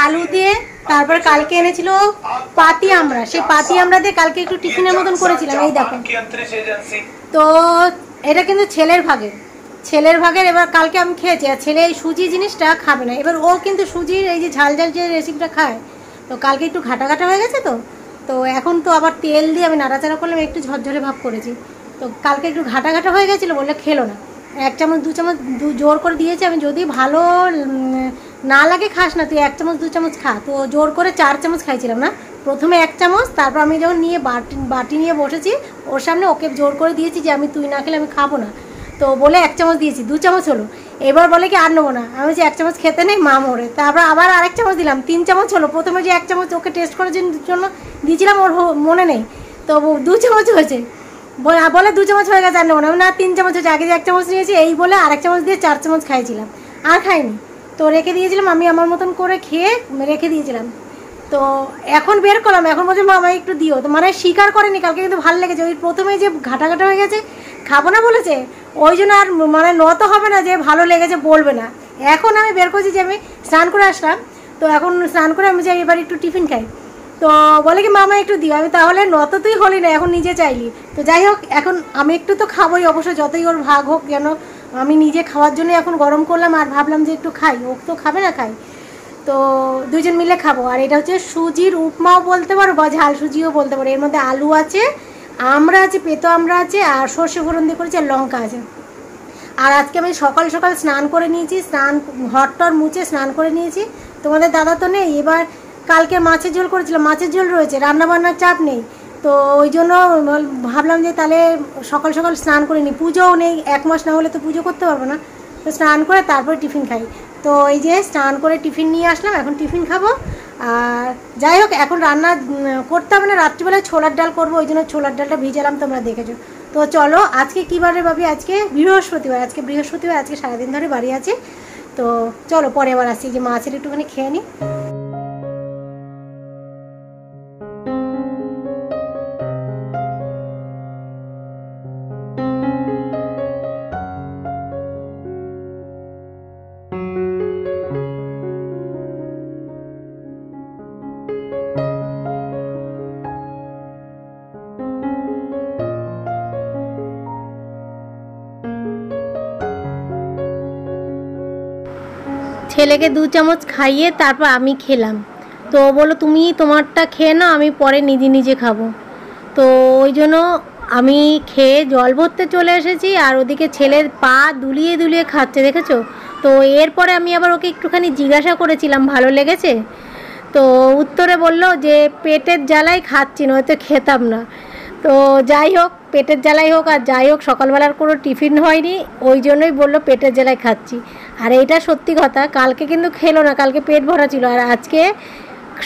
আলু দিয়ে, তারপরে কালকে এনেছিল পাতি আমরা, সেই পাতি আমরা দিয়ে কালকে একটু টিফিনের মতন করেছিলাম। এই দেখো, তো এটা কিন্তু ছেলের ভাগের। এবার কালকে আমি খেয়েছি, আর ছেলে এই সুজি জিনিসটা খাবে না। এবার ও কিন্তু সুজির এই যে ঝাল ঝাল যে রেসিপিটা খায়, তো কালকে একটু ঘাটা হয়ে গেছে। তো এখন তো আবার তেল দিয়ে আমি নাড়াচাড়া করলাম, একটু ঝরঝরে ভাব করেছি। তো কালকে একটু ঘাটা হয়ে গেছিলো বলে খেলো না। 1 চামচ 2 চামচ জোর করে দিয়েছি আমি, যদি ভালো না লাগে খাস না, তুই 1 চামচ 2 চামচ খা। তো জোর করে 4 চামচ খাইছিলাম না, প্রথমে 1 চামচ, তারপর আমি যখন নিয়ে বাটি নিয়ে বসেছি ওর সামনে, ওকে জোর করে দিয়েছি যে আমি তুই না খেলে আমি খাবো না। তো বলে 1 চামচ দিয়েছি, 2 চামচ হলো। এবার বলে কি আর নেবো না। আমি বলছি 1 চামচ খেতে নেই, মা মরে। তারপর আবার আরেক চামচ দিলাম, 3 চামচ হলো। প্রথমে যে 1 চামচ ওকে টেস্ট করার জন্য দিয়েছিলাম, ওর মনে নেই, তো 2 চামচ হয়েছে। বলে 2 চামচ হয়ে গেছে, আর নেবো না। না, 3 চামচ হয়েছে, আগে যে 1 চামচ নিয়েছি, এই বলে আরেক চামচ দিয়ে 4 চামচ খাইছিলাম, আর খাইনি। তো রেখে দিয়েছিলাম, আমি আমার মতন করে খেয়ে রেখে দিয়েছিলাম। তো এখন বের করলাম, এখন বলছে মা আমায় একটু দিও। তো মানে স্বীকার করেনি, কালকে কিন্তু ভালো লেগেছে। ওই প্রথমে যে ঘাটা হয়ে গেছে, খাবো না বলেছে, ওই জন্য আর মানে নত হবে না যে ভালো লেগেছে বলবে না। এখন আমি বের করছি যে আমি স্নান করে আসলাম, তো এখন স্নান করে আমি যাই এবার একটু টিফিন খাই। তো বলে কি মামা একটু দিও। আমি তাহলে নত তুই হলি না, এখন নিজে চাইলি। তো যাই হোক, এখন আমি একটু তো খাবোই অবশ্য, যতই ওর ভাগ হোক কেন। আমি নিজে খাওয়ার জন্য এখন গরম করলাম, আর ভাবলাম যে একটু খাই, ও তো খাবে না, খাই। তো দুজন মিলে খাবো। আর এটা হচ্ছে সুজির উপমাও বলতে পারো, বা ঝাল সুজিও বলতে পারো। এর মধ্যে আলু আছে, আমরা আছে, পেতো আমরা আছে, আর সর্ষে ফোড়ন দিয়ে করেছি, আর লঙ্কা আছে। আর আজকে আমি সকাল সকাল স্নান করে নিয়েছি, ঘরটর মুছে স্নান করে নিয়েছি। তোমাদের দাদা তো নেই, এবার কালকে মাছের ঝোল করেছিলাম, মাছের ঝোল রয়েছে, রান্নাবান্নার চাপ নেই। তো ওই জন্য ভাবলাম যে তাহলে সকাল সকাল স্নান করে নিই, পুজোও নেই, 1 মাস না হলে তো পুজো করতে পারবো না। তো স্নান করে তারপরে টিফিন খাই। তো এই যে স্নান করে টিফিন নিয়ে আসলাম, এখন টিফিন খাবো। আর যাই হোক, এখন রান্না করতে হবে না, রাত্রিবেলায় ছোলার ডাল করবো, ওই জন্য ছোলার ডালটা ভিজালাম, তোমরা দেখেছো। তো চলো, আজকে কী বারে ভাবি, আজকে বৃহস্পতিবার। আজকে সারাদিন ধরে বাড়ি আছে। তো চলো পরে আবার আসছি, যে মাছের একটুখানি খেয়ে নিই। ছেলেকে 2 চামচ খাইয়ে তারপর আমি খেলাম। তো বলো তুমি তোমারটা খেয়ে নাও, আমি পরে নিজে খাবো। তো ওই জন্য আমি খেয়ে জল ভরতে চলে এসেছি, আর ওদিকে ছেলের পা দুলিয়ে খাচ্ছে, দেখেছো। তো এরপরে আমি আবার ওকে একটুখানি জিজ্ঞাসা করেছিলাম ভালো লেগেছে। তো উত্তরে বলল যে পেটের জ্বালায় খাচ্ছি, নয়তো খেতাম না। তো যাই হোক, পেটের জ্বালাই হোক আর যাই হোক, সকালবেলার কোনো টিফিন হয়নি, ওই জন্যই বললো পেটের জ্বালায় খাচ্ছি। আর এইটা সত্যি কথা, কালকে কিন্তু খেলো না, কালকে পেট ভরা ছিল। আর আজকে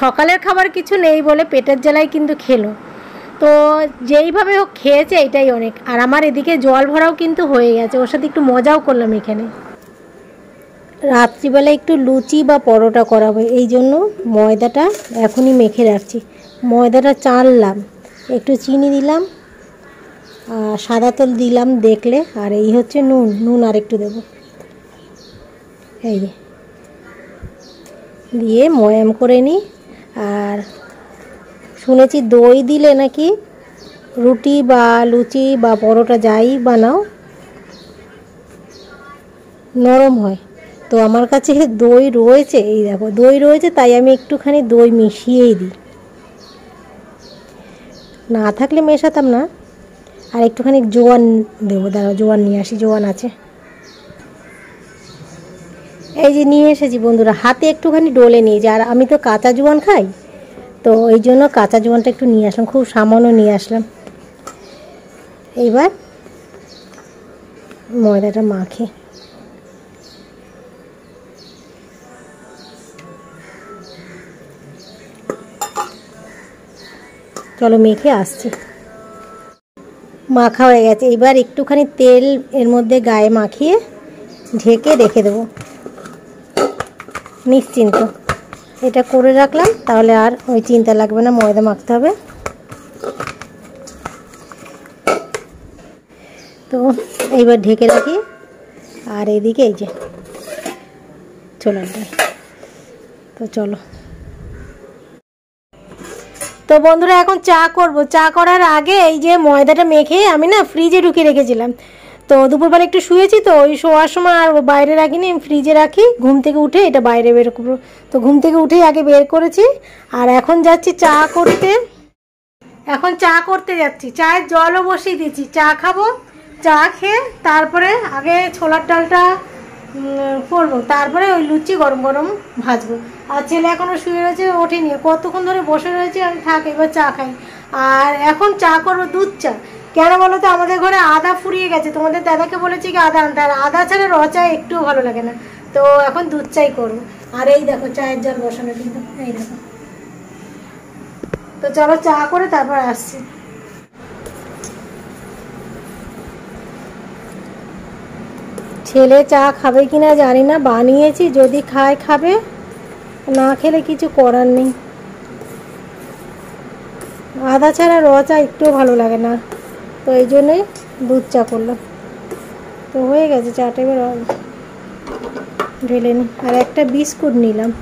সকালের খাবার কিছু নেই বলে পেটের জ্বালায় কিন্তু খেলো। তো যেইভাবে হোক খেয়েছে, এটাই অনেক। আর আমার এদিকে জল ভরাও কিন্তু হয়ে গেছে, ওর সাথে একটু মজাও করলাম এখানে। রাত্রিবেলা একটু লুচি বা পরোটা করাবো, এই জন্য ময়দাটা এখনই মেখে রাখছি। ময়দাটা চাললাম, একটু চিনি দিলাম, আর সাদা তেল দিলাম দেখলে, আর এই হচ্ছে নুন আর একটু দেবো, এই দিয়ে ময়াম করে নিই। আর শুনেছি দই দিলে নাকি রুটি বা লুচি বা পরোটা যাই বানাও নরম হয়। তো আমার কাছে দই রয়েছে, এই দেখো দই রয়েছে, তাই আমি একটুখানি দই মিশিয়েই দিই, না থাকলে মেশাতাম না। আর একটুখানি জোয়ান দেবো, দাঁড়াও জোয়ান নিয়ে আসি, জোয়ান আছে, এই যে নিয়ে এসেছি বন্ধুরা। হাতে একটুখানি ডলে নিয়ে যা, আর আমি তো কাঁচা জোয়ান খাই, তো ওই জন্য কাঁচা জোয়ানটা একটু নিয়ে আসলাম, খুব সামান্য নিয়ে আসলাম। এইবার ময়দাটা মাখে, চলো মেখে আসছি। মাখা হয়ে গেছে, এবার একটুখানি তেল এর মধ্যে গায়ে মাখিয়ে ঢেকে রেখে দেবো নিশ্চিন্ত। এটা করে রাখলাম, তাহলে আর ওই চিন্তা লাগবে না ময়দা মাখতে হবে। তো এইবার ঢেকে রাখি। আর এদিকে এই যে ছোলার ডাল, তো চলো। তো বন্ধুরা এখন চা করব। চা করার আগে এই যে ময়দাটা মেখে আমি না ফ্রিজে ঢুকিয়ে রেখেছিলাম। তো দুপুরবেলা একটু শুয়েছি, তো ওই শোয়ার সময় আর বাইরে রাখিনি, আমি ফ্রিজে রাখি। ঘুম থেকে উঠে এটা বাইরে বের করবো। তো ঘুম থেকে উঠেই আগে বের করেছি। আর এখন যাচ্ছি চা করতে। এখন চা করতে যাচ্ছি, চায়ের জলও বসিয়ে দিয়েছি। চা খাবো, চা খেয়ে তারপরে আগে ছোলার ডালটা করবো, তারপরে ওই লুচি গরম গরম ভাজবো। আর ছেলে এখনও শুয়ে রয়েছে, ওঠেনি, কতক্ষণ ধরে বসে রয়েছে। আমি থাক এবার চা খাই। আর এখন চা করবো দুধ চা। কেন বলো তো, আমাদের ঘরে আদা ফুরিয়ে গেছে। তোমাদের দাদাকে বলেছি কি আদা আনতে, আর আদা ছাড়া র চা একটুও ভালো লাগে না। তো এখন দুধ চাই করবো। আর এই দেখো চায়ের জল বসানো, কিন্তু এই দেখো। তো চলো চা করে তারপর আসছি। ছেলে চা খাবে কিনা জানি না, বানিয়েছি, যদি খায় খাবে, না খেলে কিছু করার নেই। আদা ছাড়া র চা একটুও ভালো লাগে না, তো এই জন্যই দুধ চা করলাম। তো হয়ে গেছে চাটা, এবার ঢেলে নিই। আর একটা বিস্কুট নিলাম।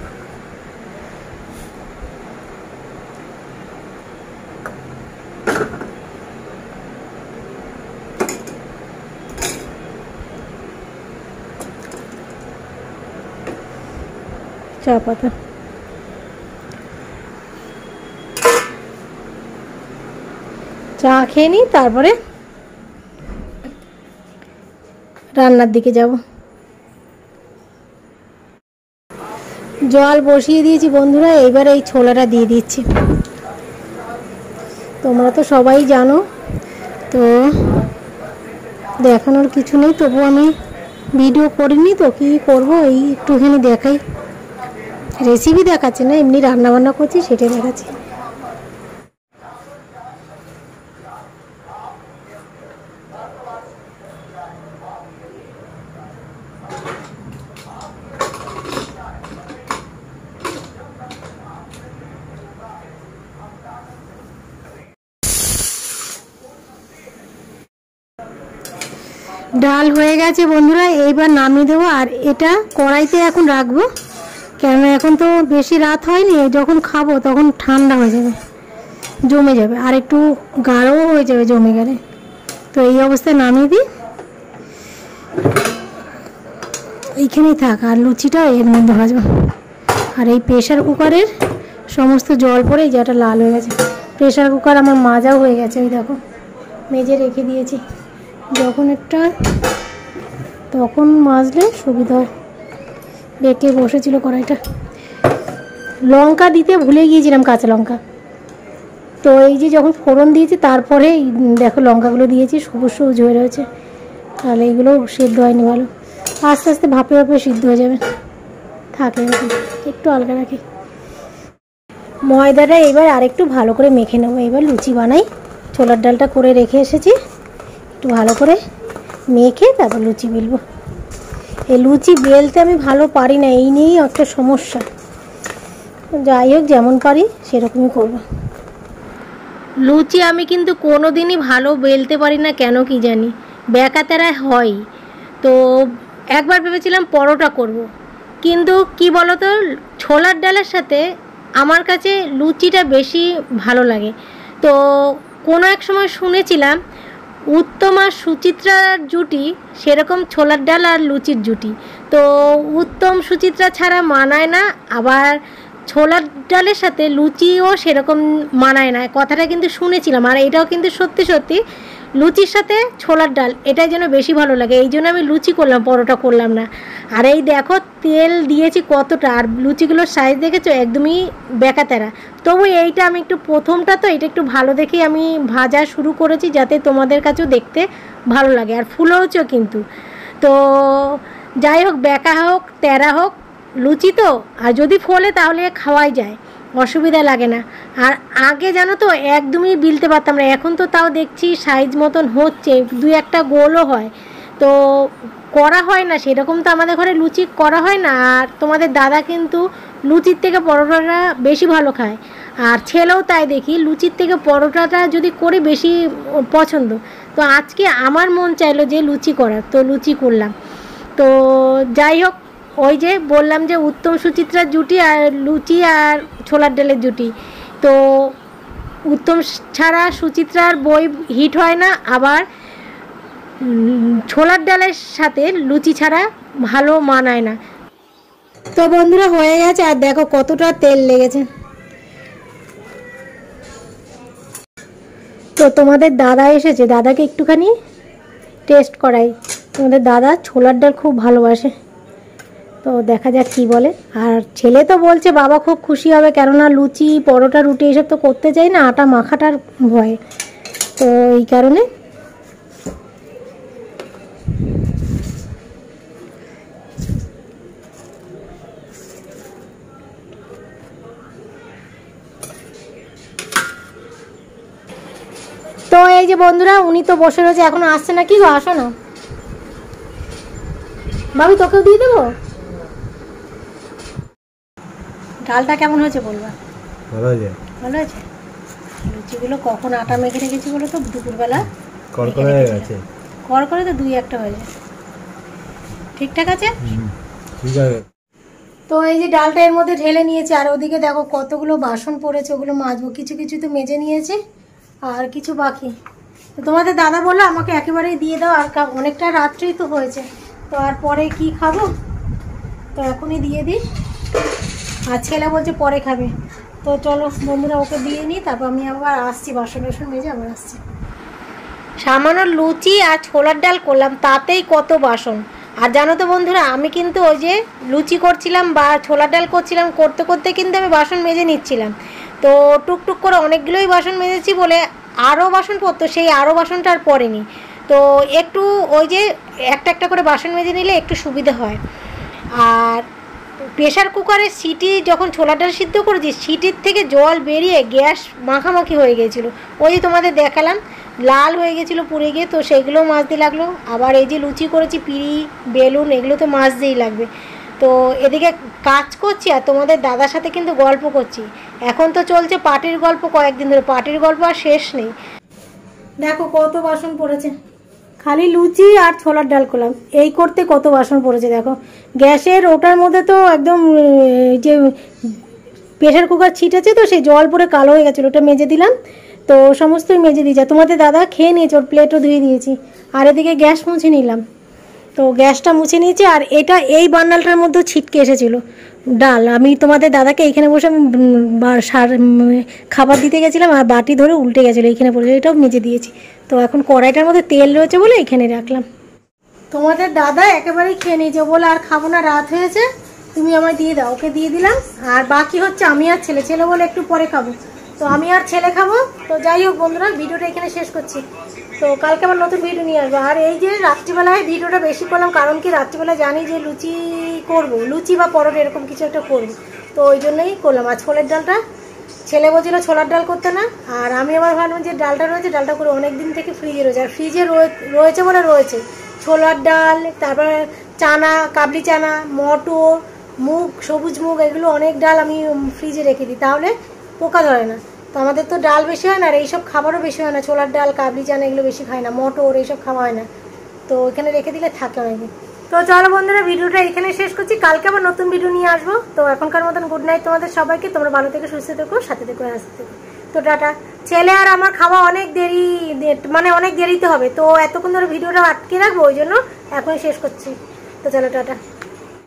চা পাতা চা খেয়ে নিই, তারপরে রান্নার দিকে যাব। জল বসিয়ে দিয়েছি বন্ধুরা, এইবার এই ছোলাটা দিয়ে দিচ্ছি। তোমরা তো সবাই জানো, তো দেখানোর কিছু নেই, তবু আমি ভিডিও করিনি, তো কী করবো, এই একটুখানি দেখাই। রেসিপি দেখাচ্ছি না, এমনি রান্নাবান্না করছি সেটাই দেখাচ্ছি। ডাল হয়ে গেছে বন্ধুরা, এইবার নামিয়ে দেবো। আর এটা কড়াইতে এখন রাখবো, কেননা এখন তো বেশি রাত হয়নি, যখন খাবো তখন ঠান্ডা হয়ে যাবে, জমে যাবে, আর একটু গাঢ়ও হয়ে যাবে জমে গেলে। তো এই অবস্থায় নামিয়ে দিই, এইখানেই থাক। আর লুচিটা এর মধ্যে ভাজবো। আর এই প্রেশার কুকারের সমস্ত জল পড়ে এই যেটা লাল হয়ে গেছে। প্রেশার কুকার আমার মাজাও হয়ে গেছে, ওই দেখো মেজে রেখে দিয়েছি। যখন একটা তখন মাজলে সুবিধা হয়। বেঁকে বসেছিল কড়াইটা। লঙ্কা দিতে ভুলে গিয়েছিলাম, কাঁচা লঙ্কা। তো এই যে যখন ফোড়ন দিয়েছি তারপরে দেখো লঙ্কাগুলো দিয়েছি, সবুজ সবুজ হয়ে রয়েছে। তাহলে এইগুলো সিদ্ধ হয়নি ভালো, আস্তে আস্তে ভাপে ভাপে সিদ্ধ হয়ে যাবে। থাকে একটু আলগা রাখি। ময়দাটা এবার আরেকটু ভালো করে মেখে নেবো। এবার লুচি বানাই। ছোলার ডালটা করে রেখে এসেছি, একটু ভালো করে মেখে তারপর লুচি বেলবো। এই লুচি বেলতে আমি ভালো পারি না, এই নিয়েই একটা সমস্যা। যাই হোক, যেমন পারি সেরকমই করবো। লুচি আমি কিন্তু কোনো দিনই ভালো বেলতে পারি না, কেন কি জানি, ব্যাকাতেরায় হয়। তো একবার ভেবেছিলাম পরোটা করব, কিন্তু কি বলতো, ছোলার ডালের সাথে আমার কাছে লুচিটা বেশি ভালো লাগে। তো কোনো এক সময় শুনেছিলাম উত্তম আর সুচিত্রার জুটি সেরকম ছোলার ডাল আর লুচির জুটি। তো উত্তম সুচিত্রা ছাড়া মানায় না, আবার ছোলার ডালের সাথে লুচিও সেরকম মানায় না, কথাটা কিন্তু শুনেছিলাম। আর এটাও কিন্তু সত্যি সত্যি, লুচির সাথে ছোলার ডাল এটাই যেন বেশি ভালো লাগে, এই জন্য আমি লুচি করলাম, পরোটা করলাম না। আর এই দেখো তেল দিয়েছি কতটা, আর লুচিগুলোর সাইজ দেখেছো, একদমই বেকাতেরা। তবু এইটা আমি একটু প্রথমটা, তো এটা একটু ভালো দেখে আমি ভাজা শুরু করেছি, যাতে তোমাদের কাছেও দেখতে ভালো লাগে। আর ফুলেওছো কিন্তু। তো যাই হোক, বেকা হোক তেরা হোক, লুচি তো, আর যদি ফোলে তাহলে খাওয়াই যায়, অসুবিধা লাগে না। আর আগে জানো তো একদমই বিলতে পারতাম না, এখন তো তাও দেখছি সাইজ মতন হচ্ছে, দুই একটা গোলও হয়। তো করা হয় না সেরকম, তো আমাদের ঘরে লুচি করা হয় না। আর তোমাদের দাদা কিন্তু লুচির থেকে পরোটাটা বেশি ভালো খায়, আর ছেলেও তাই দেখি, লুচির থেকে পরোটাটা যদি করি বেশি পছন্দ। তো আজকে আমার মন চাইলো যে লুচি করার, তো লুচি করলাম। তো যাই হোক, ওই যে বললাম যে উত্তম সুচিত্রার জুটি আর লুচি আর ছোলার ডালের জুটি। তো উত্তম ছাড়া সুচিত্রার বই হিট হয় না, আবার ছোলার ডালের সাথে লুচি ছাড়া ভালো মানায় না। তো বন্ধুরা হয়ে গেছে, আর দেখো কতটা তেল লেগেছে। তো তোমাদের দাদা এসেছে, দাদাকে একটুখানি টেস্ট করাই। তোমাদের দাদা ছোলার ডাল খুব ভালোবাসে, তো দেখা যাক কি বলে। আর ছেলে তো বলছে বাবা খুব খুশি হবে, কেননা লুচি পরোটা রুটি এসব তো করতে চাই না, আটা মাখাটার ভয়ে, তো এই কারণে। তো এই যে বন্ধুরা উনি তো বসে রয়েছে, এখনো আসছে না। কি গো, আসো না ভাবি, তোকেও দিয়ে দেবো। ডালটা কেমন হয়েছে বলবা? ভালো হয়েছে। ভালো হয়েছে। লুচিগুলো কখন আটা মেখে রেখেছি বলো তো, দুপুরবেলা কড়কড়ে হয়ে গেছে। কড়কড়ে তো 2-1টা হয়ে যায়। ঠিকঠাক আছে, ঠিক আছে। তো এই যে ডালটা এর মধ্যে ঢেলে নিয়েছে, আর ওদিকে দেখো কতগুলো বাসন পড়েছে, ওগুলো মাজবো। কিছু কিছু তো মেজে নিয়েছে আর কিছু বাকি। তো তোমাদের দাদা বললো আমাকে একেবারেই দিয়ে দাও, আর অনেকটা রাত্রেই তো হয়েছে, তো আর পরে কি খাবো, তো এখনই দিয়ে দিই। আর ছেলে বলছে পরে খাবে, তো চলো বন্ধুরা ওকে দিয়ে নিই, তারপর আমি আবার আসছি, বাসন টাসন মেজে আবার আসছি। সামান্য লুচি আর ছোলার ডাল করলাম, তাতেই কত বাসন। আর জানো তো বন্ধুরা, আমি কিন্তু ওই যে লুচি করছিলাম বা ছোলার ডাল করছিলাম, করতে করতে কিন্তু আমি বাসন মেজে নিচ্ছিলাম। তো টুকটুক করে অনেকগুলোই বাসন মেজেছি বলে আরও বাসন পড়তো, সেই আরও বাসনটা আর পড়েনি। তো একটু ওই যে একটা একটা করে বাসন মেজে নিলে একটু সুবিধা হয়। আর প্রেশার কুকারের সিটি যখন ছোলার ডাল সিদ্ধ করেছি, সিটির থেকে জল বেরিয়ে গ্যাস মাখামাখি হয়ে গেছিলো, ওই যে তোমাদের দেখালাম লাল হয়ে গেছিলো পুড়ে গিয়ে, তো সেগুলোও মাজতে লাগলো। আবার এই যে লুচি করেছি, পিঁড়ি বেলুন এগুলো তো মাজতেই লাগবে। তো এদিকে কাজ করছি আর তোমাদের দাদার সাথে কিন্তু গল্প করছি। এখন তো চলছে পার্টির গল্প, কয়েকদিন ধরে পার্টির গল্প আর শেষ নেই। দেখো কত বাসন পড়েছে, খালি লুচি আর ছোলার ডাল করলাম, এই করতে কত বাসন পড়েছে দেখো। গ্যাসের ওটার মধ্যে তো একদম যে প্রেশার কুকার ছিটেছে, তো সেই জল পরে কালো হয়ে গেছিলো, ওটা মেজে দিলাম। তো সমস্তই মেজে দিয়েছে, তোমাদের দাদা খেয়ে নিয়েছে, ওর প্লেটও ধুয়ে দিয়েছি। আর এদিকে গ্যাস মুছে নিলাম, তো গ্যাসটা মুছে নিয়েছি। আর এটা এই বান্ডালটার মধ্যেও ছিটকে এসেছিলো ডাল, আমি তোমাদের দাদাকে এইখানে বসে খাবার দিতে গেছিলাম, আর বাটি ধরে উল্টে গেছিলো, এইখানে পড়েছে, এটাও মেজে দিয়েছি। তো এখন কড়াইটার মধ্যে তেল রয়েছে বলে এখানে রাখলাম। তোমাদের দাদা একেবারেই খেয়ে নিয়েছে, বলে আর খাবো না, রাত হয়েছে, তুমি আমায় দিয়ে দাও। ওকে দিয়ে দিলাম। আর বাকি হচ্ছে আমি আর ছেলে, ছেলে বলে একটু পরে খাবো, তো আমি আর ছেলে খাবো। তো যাই হোক বন্ধুরা, ভিডিওটা এখানে শেষ করছি। তো কালকে আবার নতুন ভিডিও নিয়ে আসবো। আর এই যে রাত্রিবেলায় ভিডিওটা বেশি করলাম, কারণ কি রাত্রিবেলা জানি যে লুচি করবো, লুচি বা পরোটা এরকম কিছু একটা করবো, তো ওই জন্যই করলাম। আর ছোলার ডালটা ছেলে বলছিল ছোলার ডাল করতে না, আর আমি আবার ভাবলাম যে ডালটা রয়েছে, ডালটা করে অনেক দিন থেকে ফ্রিজে রয়েছে, আর ফ্রিজে রয়েছে বলে রয়েছে ছোলার ডাল, তারপরে চানা, কাবলি চানা, মটর, মুগ, সবুজ মুগ, এগুলো অনেক ডাল আমি ফ্রিজে রেখে দিই, তাহলে পোকা ধরে না। তো আমাদের তো ডাল বেশি হয় না, আর এইসব খাবারও বেশি হয় না, ছোলার ডাল, কাবলি চানা এগুলো বেশি খায় না, মটর এইসব খাওয়া হয় না, তো এখানে রেখে দিলে থাকে অনেকদিন। তো চলো বন্ধুরা, ভিডিওটা এখানে শেষ করছি, কালকে আবার নতুন ভিডিও নিয়ে আসবো। তো এখনকার মতন গুড নাইট তোমাদের সবাইকে, তোমরা ভালো থেকে সুস্থ থেকো, সাথে থেকো, হাসতে থেকো। তো টাটা। ছেলে আর আমার খাওয়া অনেক দেরি, মানে অনেক দেরিতে হবে, তো এতক্ষণ ধরে ভিডিওটা আটকে রাখবো, ওই জন্য এখন শেষ করছি। তো চলো টাটা।